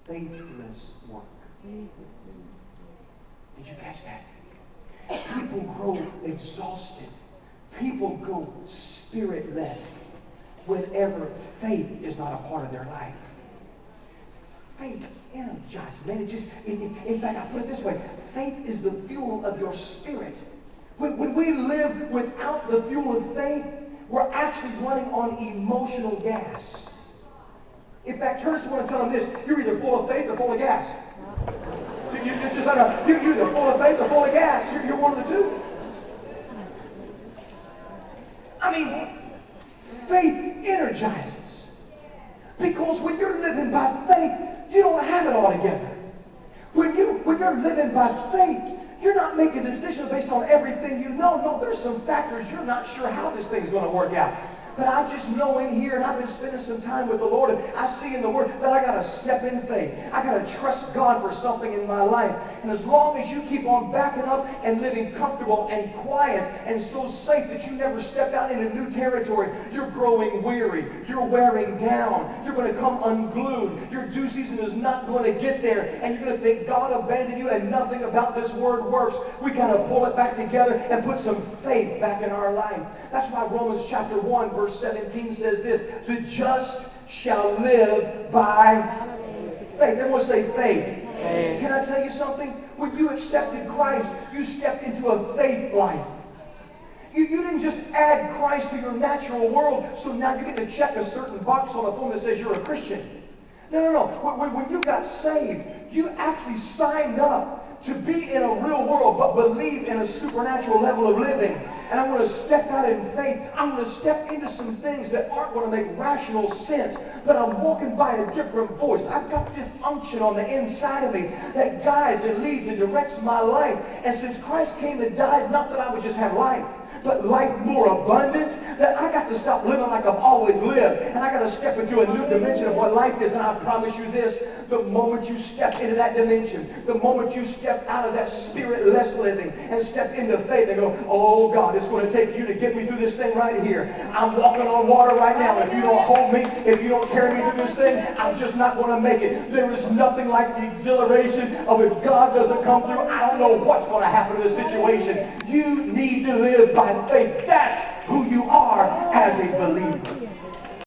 faithless work. Did you catch that? People grow exhausted. People go spiritless whenever faith is not a part of their life. Faith energizes, man. In fact, I put it this way: faith is the fuel of your spirit. When we live without the fuel of faith, we're actually running on emotional gas. In fact, turn to someone and tell them this: you're either full of faith or full of gas. It's just like you're either full of faith or full of gas. You're one of the two. I mean, faith energizes. Because when you're living by faith, you don't have it all together. When you're living by faith, you're not making decisions based on everything you know. No, there's some factors you're not sure how this thing's going to work out. But I just know in here, and I've been spending some time with the Lord, and I see in the Word that I got to step in faith. I got to trust God for something in my life. And as long as you keep on backing up and living comfortable and quiet and so safe that you never step out into new territory, you're growing weary. You're wearing down. You're going to come unglued. Your due season is not going to get there. And you're going to think God abandoned you and nothing about this Word works. We got to pull it back together and put some faith back in our life. That's why Romans chapter 1, verse 17 says this: the just shall live by faith. Everyone say faith. Faith. Can I tell you something? When you accepted Christ, you stepped into a faith life. You didn't just add Christ to your natural world, so now you get to check a certain box on the form that says you're a Christian. No. When you got saved, you actually signed up to be in a real world, but believe in a supernatural level of living. And I'm going to step out in faith. I'm going to step into some things that aren't going to make rational sense, but I'm walking by a different voice. I've got this unction on the inside of me that guides and leads and directs my life. And since Christ came and died, not that I would just have life, but life more abundant, that I got to stop living like I've always lived. And I got to step into a new dimension of what life is. And I promise you this: the moment you step into that dimension, the moment you step out of that spiritless living and step into faith and go, oh God, it's going to take you to get me through this thing right here. I'm walking on water right now. If you don't hold me, if you don't carry me through this thing, I'm just not going to make it. There is nothing like the exhilaration of if God doesn't come through, I don't know what's going to happen to the situation. You need to live by faith. That's who you are as a believer.